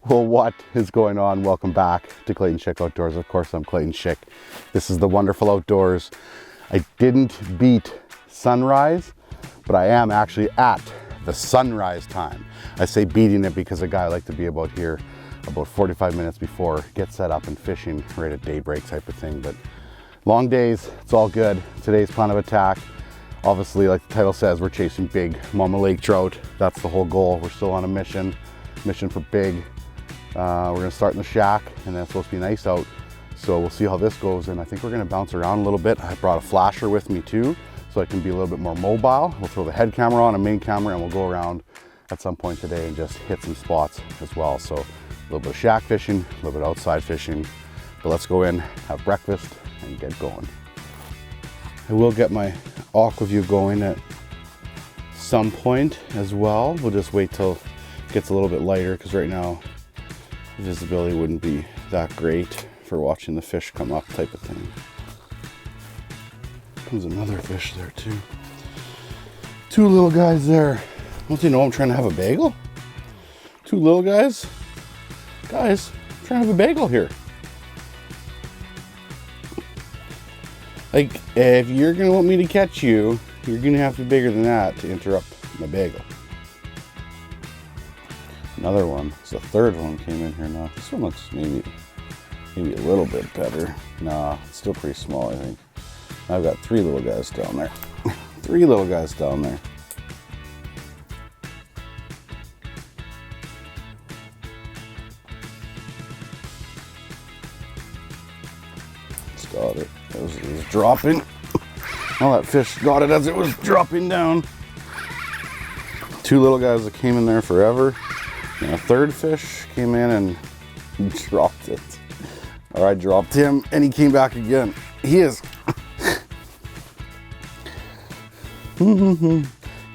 Well, what is going on? Welcome back to Clayton Schick Outdoors. Of course, I'm Clayton Schick. This is the wonderful outdoors. I didn't beat sunrise, but I am actually at the sunrise time. I say beating it because a guy I like to be about here about 45 minutes before, get set up and fishing right at daybreak type of thing. But long days, it's all good. Today's plan of attack, obviously, like the title says, we're chasing big Mama Lake trout. That's the whole goal. We're still on a mission for big. We're gonna start in the shack, and then it's supposed to be nice out. So we'll see how this goes, and I think we're gonna bounce around a little bit. I brought a flasher with me too, so I can be a little bit more mobile. We'll throw the head camera on, a main camera, and we'll go around at some point today and just hit some spots as well. So a little bit of shack fishing, a little bit outside fishing. But let's go in, have breakfast, and get going. I will get my Aqua Vu going at some point as well. We'll just wait till it gets a little bit lighter, because right now visibility wouldn't be that great for watching the fish come up type of thing. There's another fish there too. Two little guys there. Don't you know I'm trying to have a bagel? Two little guys? Guys, I'm trying to have a bagel here. Like, if you're gonna want me to catch you, you're gonna have to be bigger than that to interrupt my bagel. Another one. So the third one came in here now. This one looks maybe a little bit better. Nah, it's still pretty small, I think. I've got three little guys down there. Three little guys down there. It's got it. It was dropping. Oh, that fish got it as it was dropping down. Two little guys that came in there forever. And a third fish came in and dropped it. Or I dropped him and he came back again. He is. Cue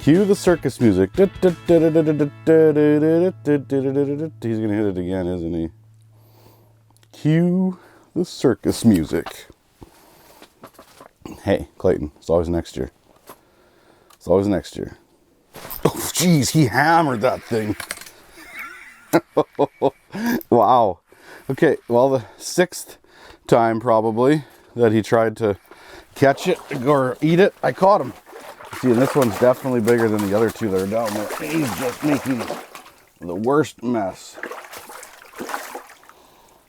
the circus music. He's gonna hit it again, isn't he? Cue the circus music. Hey, Clayton, it's always next year. It's always next year. Oh, geez, he hammered that thing. Wow. Okay, well, the sixth time probably that he tried to catch it or eat it, I caught him. See, and this one's definitely bigger than the other two that are down there. He's just making the worst mess.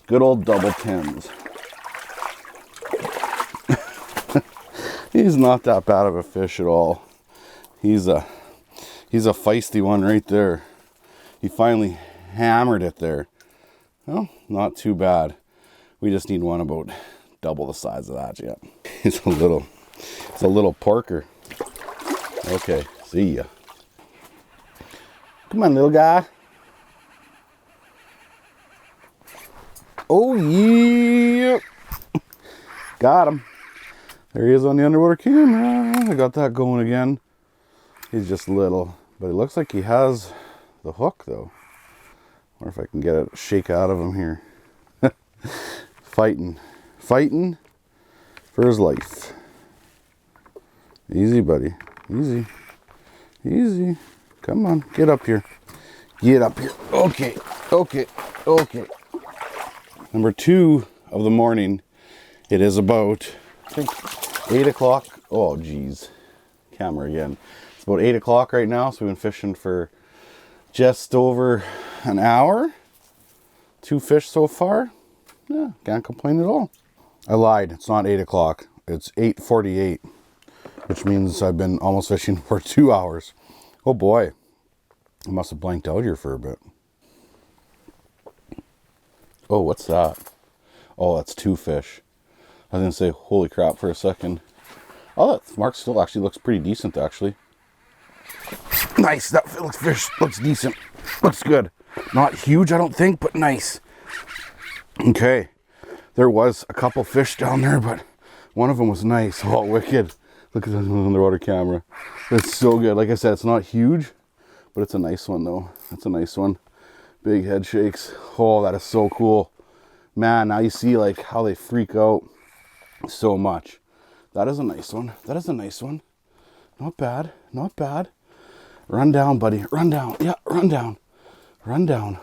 Good old double tens. He's not that bad of a fish at all. He's a feisty one right there. He finally hammered it there. Well, not too bad. We just need one about double the size of that yet. It's a little porker. Okay, see ya. Come on, little guy. Oh yeah. Got him. There he is on the underwater camera. I got that going again. He's just little, but it looks like he has the hook though. Or if I can get a shake out of him here. Fighting for his life. Easy, buddy. Easy. Come on, get up here. Get up here. Okay. Number 2 of the morning. It is about, I think, 8 o'clock. Oh, geez. Camera again. It's about 8 o'clock right now, so we've been fishing for just over an hour. 2 fish so far. Yeah, can't complain at all. I lied, it's not 8 o'clock. It's 8:48, which means I've been almost fishing for 2 hours. Oh boy, I must have blanked out here for a bit. Oh, what's that? Oh, that's 2 fish. I was gonna say, holy crap, for a second. Oh, that mark still actually looks pretty decent, actually. Nice, that fish looks decent. Looks good. Not huge, I don't think, but nice. Okay, there was a couple fish down there, but one of them was nice. Oh, wicked. Look at that underwater camera. It's so good. Like I said, it's not huge, but it's a nice one, though. That's a nice one. Big head shakes. Oh, that is so cool. Man, now you see, like, how they freak out so much. That is a nice one. That is a nice one. Not bad. Not bad. Run down, buddy. Run down. Yeah, run down. Run down.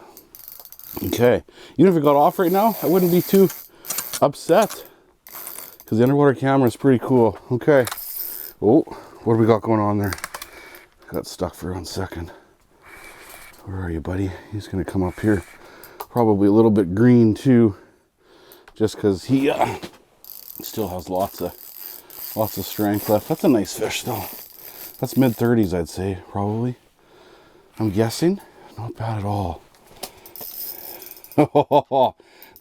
Okay, even if it got off right now, I wouldn't be too upset because the underwater camera is pretty cool. Okay. Oh, what do we got going on there? Got stuck for 1 second. Where are you, buddy? He's gonna come up here. Probably a little bit green too, just because he still has lots of strength left. That's a nice fish though. That's mid-30s, I'd say, probably. I'm guessing. Not bad at all.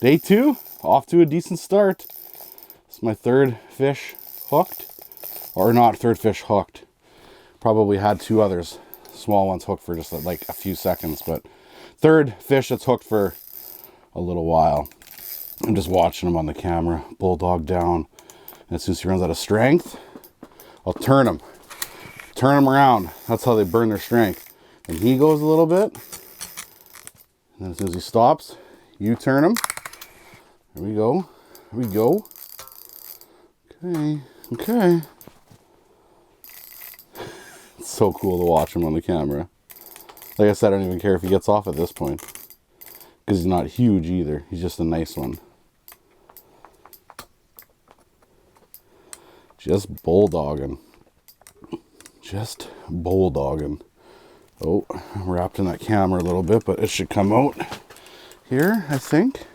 Day 2, off to a decent start. It's my 3rd fish hooked, or not 3rd fish hooked. Probably had 2 others, small ones hooked for just like a few seconds, but 3rd fish that's hooked for a little while. I'm just watching him on the camera, bulldog down, and as soon as he runs out of strength, I'll turn him around. That's how they burn their strength. And he goes a little bit, and then as soon as he stops, you turn him. There we go. There we go. Okay. It's so cool to watch him on the camera. Like I said, I don't even care if he gets off at this point, because he's not huge either. He's just a nice one. Just bulldogging. Oh, I'm wrapped in that camera a little bit, but it should come out here, I think.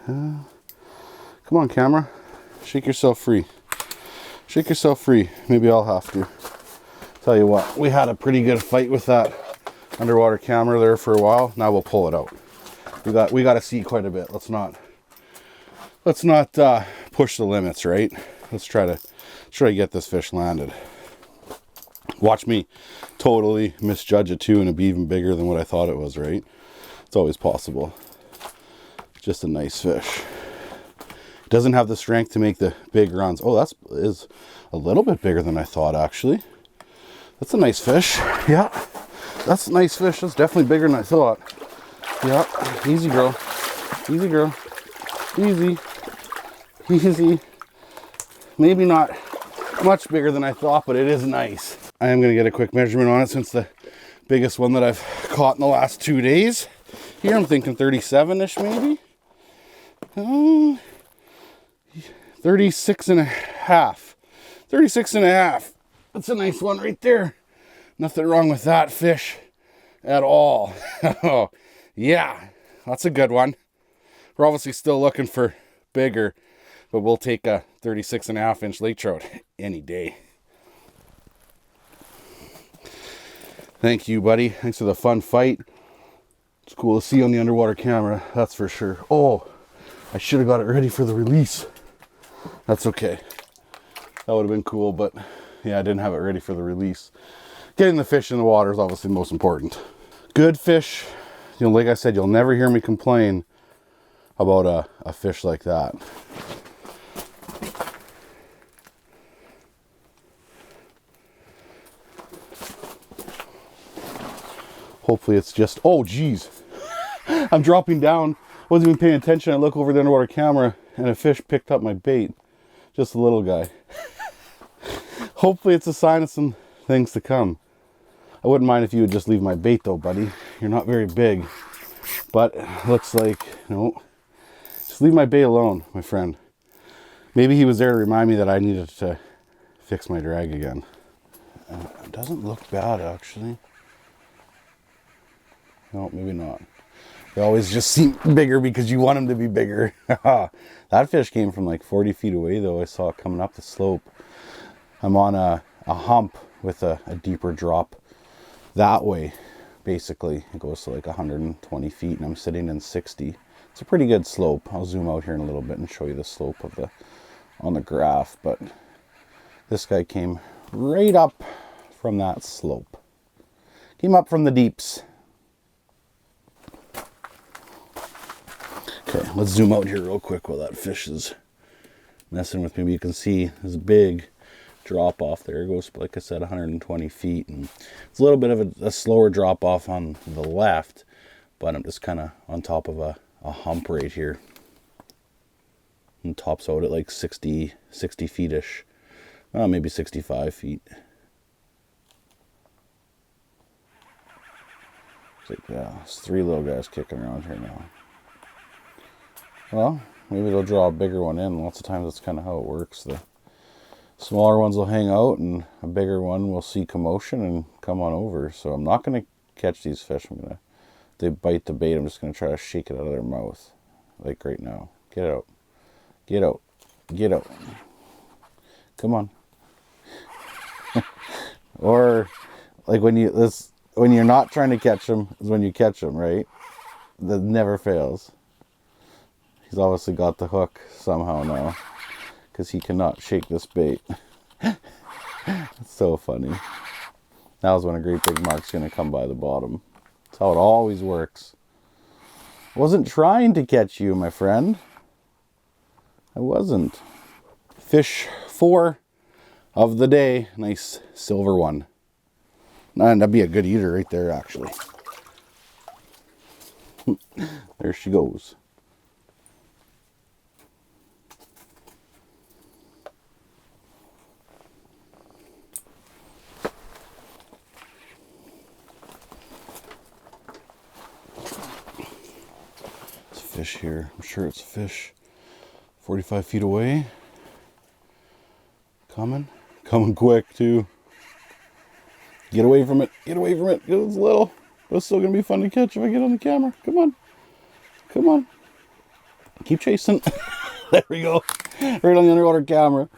Come on, camera. Shake yourself free. Shake yourself free. Maybe I'll have to. Tell you what, we had a pretty good fight with that underwater camera there for a while. Now we'll pull it out. We got to see quite a bit. Let's not push the limits, right? Let's try to get this fish landed. Watch me totally misjudge it too, and it'd be even bigger than what I thought it was, right? It's always possible. Just a nice fish. Doesn't have the strength to make the big runs. Oh, is a little bit bigger than I thought, actually. That's a nice fish. Yeah, that's a nice fish. That's definitely bigger than I thought. Yeah, easy, girl. Easy, girl. Easy. Easy. Maybe not much bigger than I thought, but it is nice. I am going to get a quick measurement on it since the biggest one that I've caught in the last 2 days. Here I'm thinking 37-ish maybe. 36 and a half. 36 and a half. That's a nice one right there. Nothing wrong with that fish at all. Oh, yeah, that's a good one. We're obviously still looking for bigger, but we'll take a 36 and a half inch lake trout any day. Thank you, buddy. Thanks for the fun fight. It's cool to see on the underwater camera, that's for sure. Oh, I should have got it ready for the release. That's okay. That would have been cool, but yeah, I didn't have it ready for the release. Getting the fish in the water is obviously the most important. Good fish. You know, like I said, you'll never hear me complain about a fish like that. Hopefully it's just, oh geez, I'm dropping down, wasn't even paying attention. I look over the underwater camera and a fish picked up my bait, just a little guy. Hopefully it's a sign of some things to come. I wouldn't mind if you would just leave my bait though, buddy. You're not very big, but it looks like, no, just leave my bait alone, my friend. Maybe he was there to remind me that I needed to fix my drag again. It doesn't look bad actually. No, maybe not. They always just seem bigger because you want them to be bigger. That fish came from like 40 feet away though. I saw it coming up the slope. I'm on a hump with a deeper drop that way. Basically, it goes to like 120 feet and I'm sitting in 60. It's a pretty good slope. I'll zoom out here in a little bit and show you the slope of on the graph. But this guy came right up from that slope. Came up from the deeps. Okay, let's zoom out here real quick while that fish is messing with me. You can see this big drop off there. It goes, like I said, 120 feet. And it's a little bit of a slower drop off on the left, but I'm just kind of on top of a hump right here. And tops out at like 60 feet-ish. Maybe 65 feet. Yeah, there's 3 little guys kicking around here now. Well, maybe they'll draw a bigger one in. Lots of times that's kind of how it works. The smaller ones will hang out and a bigger one will see commotion and come on over. So I'm not going to catch these fish. If they bite the bait, I'm just going to try to shake it out of their mouth. Like right now. Get out. Get out. Get out. Come on. Or like when you're not trying to catch them is when you catch them, right? That never fails. He's obviously got the hook somehow now because he cannot shake this bait. It's so funny. That was when a great big mark's going to come by the bottom. That's how it always works. I wasn't trying to catch you, my friend. I wasn't. Fish 4 of the day. Nice silver one. And that'd be a good eater right there, actually. There she goes. Fish here. I'm sure it's a fish 45 feet away. Coming quick too. Get away from it. Get away from it. It's little. But it's still gonna be fun to catch if I get on the camera. Come on. Come on. Keep chasing. There we go. Right on the underwater camera.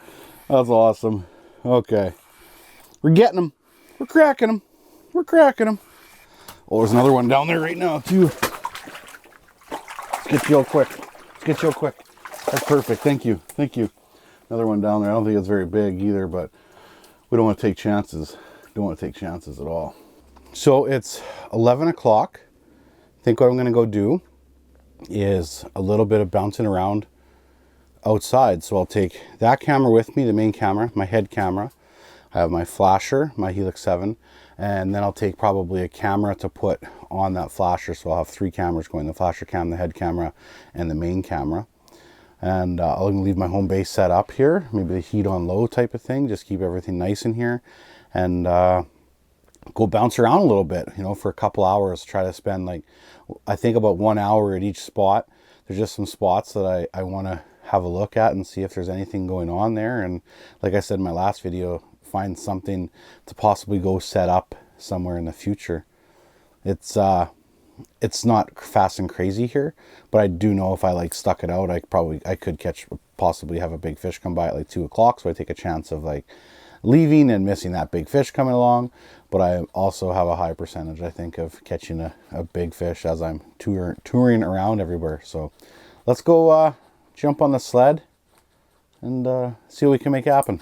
That's awesome. Okay. We're getting them. We're cracking them. We're cracking them. Oh, there's another one down there right now too. Let's get you all quick. Let's get you all quick. That's perfect. Thank you. Thank you. Another one down there. I don't think it's very big either, but we don't want to take chances. Don't want to take chances at all. So it's 11 o'clock. I think what I'm going to go do is a little bit of bouncing around outside. So I'll take that camera with me, the main camera, my head camera. I have my flasher, my Helix 7, and then I'll take probably a camera to put on that flasher. So I'll have 3 cameras going, the flasher cam, the head camera, and the main camera. And I'll leave my home base set up here, maybe the heat on low type of thing, just keep everything nice in here. And go bounce around a little bit, you know, for a couple hours, try to spend like, I think about 1 hour at each spot. There's just some spots that I want to have a look at and see if there's anything going on there. And like I said in my last video, find something to possibly go set up somewhere in the future. It's not fast and crazy here, but I do know if I like stuck it out, I could catch, possibly have a big fish come by at like 2 o'clock. So I take a chance of like leaving and missing that big fish coming along. But I also have a high percentage, I think, of catching a big fish as I'm touring around everywhere. So let's go jump on the sled and see what we can make happen.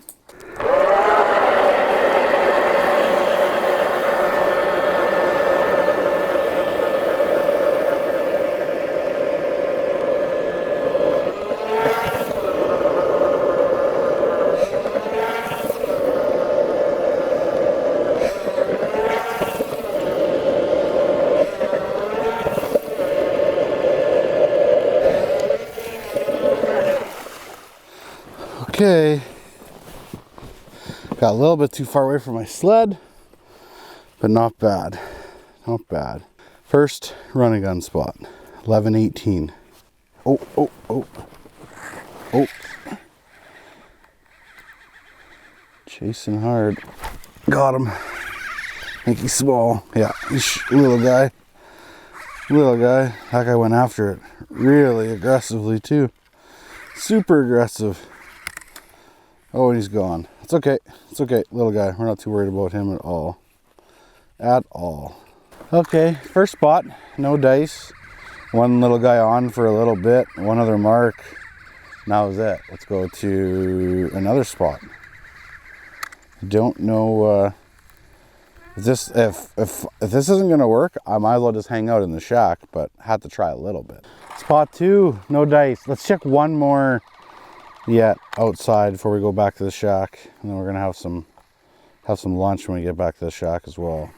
Okay, got a little bit too far away from my sled, but not bad, not bad. First run and gun spot, 11:18. Oh. Chasing hard. Got him. I think he's small. Yeah, he's little guy. Little guy. That guy went after it really aggressively too. Super aggressive. Oh, and he's gone. It's okay. It's okay, little guy. We're not too worried about him at all. At all. Okay, first spot. No dice. One little guy on for a little bit. One other mark. And that was it. Let's go to another spot. Don't know if this isn't gonna work. I might as well just hang out in the shack, but had to try a little bit. Spot 2. No dice. Let's check one more yet outside before we go back to the shack, and then we're gonna have some lunch when we get back to the shack as well.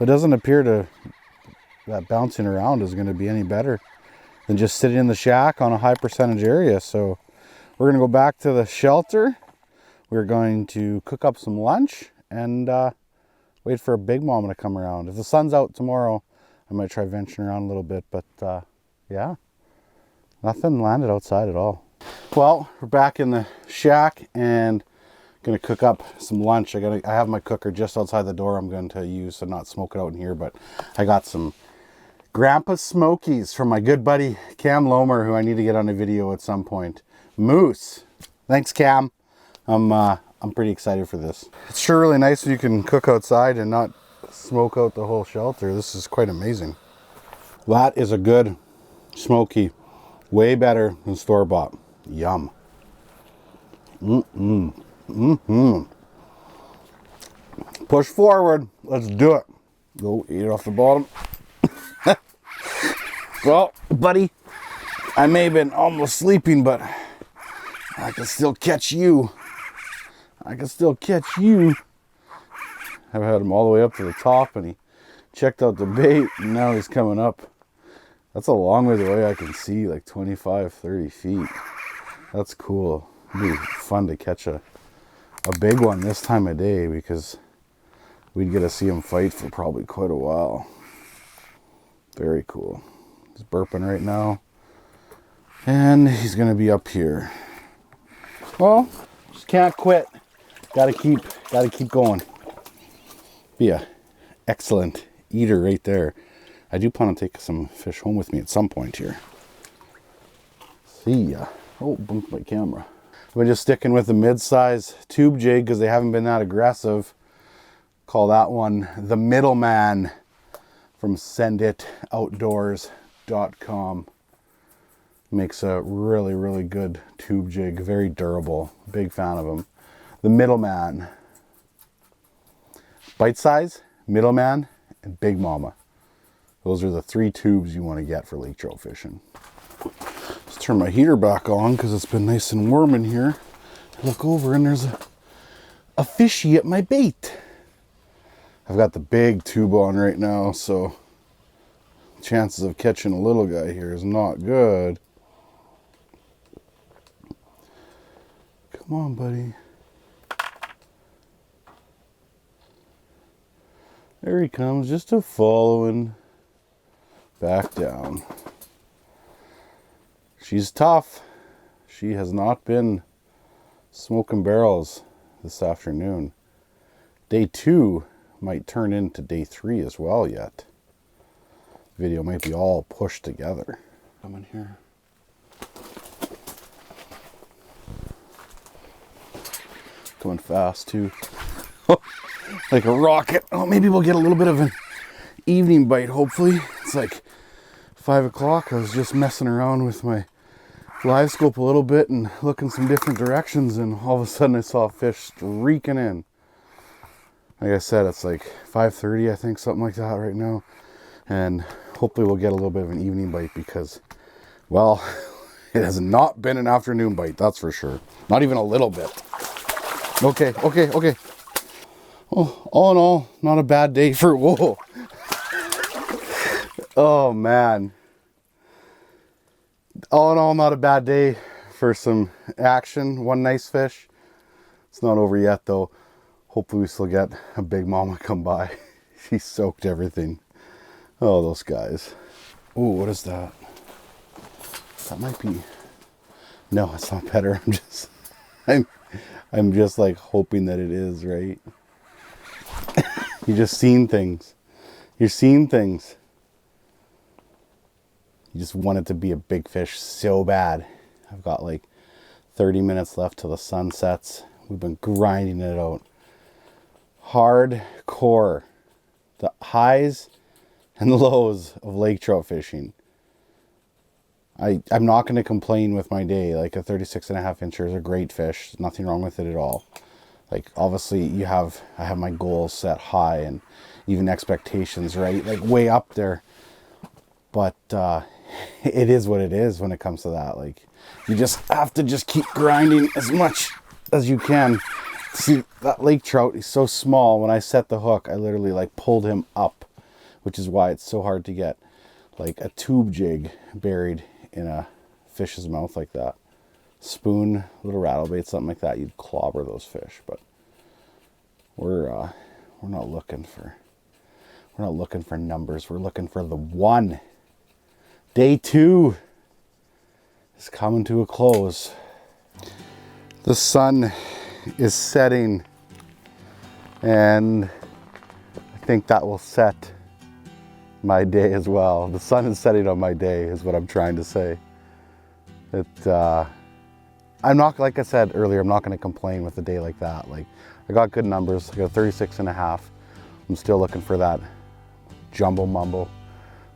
It doesn't appear that bouncing around is going to be any better than just sitting in the shack on a high percentage area, so we're gonna go back to the shelter. We're going to cook up some lunch and wait for a big mama to come around. If the sun's out tomorrow, I might try venturing around a little bit, but yeah, nothing landed outside at all. Well, we're back in the shack and gonna cook up some lunch. I have my cooker just outside the door. I'm going to use to not smoke it out in here, but I got some Grandpa Smokies from my good buddy Cam Lomer, who I need to get on a video at some point. Moose. Thanks, Cam. I'm pretty excited for this. It's sure really nice when you can cook outside and not smoke out the whole shelter. This is quite amazing. That is a good smoky. Way better than store-bought. Yum. Push forward. Let's do it. Go eat it off the bottom. Well, buddy, I may have been almost sleeping, but I can still catch you. I can still catch you. I've had him all the way up to the top, and he checked out the bait, and now he's coming up. That's a long way away. I can see like 25, 30 feet. That's cool. It'd be fun to catch a big one this time of day, because we'd get to see him fight for probably quite a while. Very cool. He's burping right now. And he's gonna be up here. Well, just can't quit. Gotta keep going. Be a excellent eater right there. I do plan on taking some fish home with me at some point here. See ya. Oh, bumped my camera. I've been just sticking with the mid-size tube jig because they haven't been that aggressive. Call that one the Middleman from senditoutdoors.com. Makes a really, really good tube jig. Very durable. Big fan of them. The Middleman. Bite size, Middleman, and Big Mama. Those are the 3 tubes you want to get for lake trout fishing. Let's turn my heater back on because it's been nice and warm in here. Look over and there's a fishy at my bait. I've got the big tube on right now, so chances of catching a little guy here is not good. Come on, buddy. There he comes, just a following back down. She's tough. She has not been smoking barrels this afternoon. Day 2 might turn into day 3 as well yet. Video might be all pushed together. Come in here. Going fast too. Like a rocket. Oh, maybe we'll get a little bit of an evening bite, hopefully. It's like 5 o'clock. I was just messing around with my Livescope a little bit and looking some different directions, and all of a sudden I saw a fish streaking in. Like I said, it's like 5:30, I think, something like that right now. And hopefully we'll get a little bit of an evening bite because, well, it has not been an afternoon bite, that's for sure. Not even a little bit. Okay. Oh, all in all, not a bad day for, whoa. Oh, man. All in all, not a bad day for some action. One nice fish. It's not over yet, though. Hopefully we still get a big mama come by. She soaked everything. Oh, those guys. Oh, what is that? That might be... No, it's not better. I'm just like hoping that it is, right? You're just seeing things. You're seeing things. You just want it to be a big fish so bad. I've got like 30 minutes left till the sun sets. We've been grinding it out. Hardcore. The highs and the lows of lake trout fishing. I'm not going to complain with my day. Like a 36.5 incher is a great fish. There's nothing wrong with it at all. Like obviously I have my goals set high and even expectations, right? Like way up there. But it is what it is when it comes to that. Like you just have to just keep grinding as much as you can. See, that lake trout is so small. When I set the hook, I literally like pulled him up, which is why it's so hard to get like a tube jig buried in a fish's mouth like that. spoon, little rattle bait, something like that, you'd clobber those fish. But we're not looking for numbers. We're looking for the one. Day 2 is coming to a close. The sun is setting, and I think that will set my day as well. The sun is setting on my day is what I'm trying to say. I'm not, like I said earlier, I'm not going to complain with a day like that. Like, I got good numbers. I got 36.5. I'm still looking for that jumbo mumbo,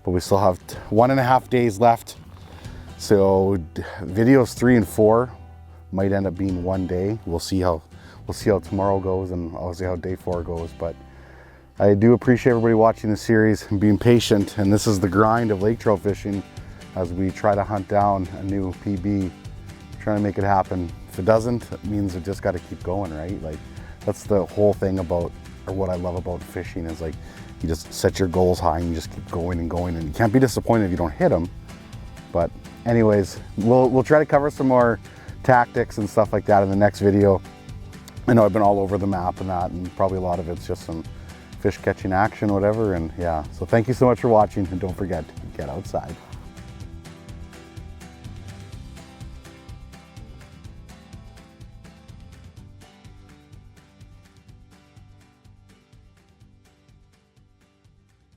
but we still have 1.5 days left. So videos 3 and 4 might end up being one day. We'll see how tomorrow goes, and I'll see how day 4 goes. But I do appreciate everybody watching the series and being patient. And this is the grind of lake trout fishing as we try to hunt down a new PB, trying to make it happen. If it doesn't, it means we just got to keep going, right? Like, that's the whole thing about, or what I love about fishing, is like, you just set your goals high and you just keep going and going, and you can't be disappointed if you don't hit them. But anyways, we'll try to cover some more tactics and stuff like that in the next video. I know I've been all over the map and that, and probably a lot of it's just some fish catching action, whatever. And yeah, so thank you so much for watching, and don't forget to get outside.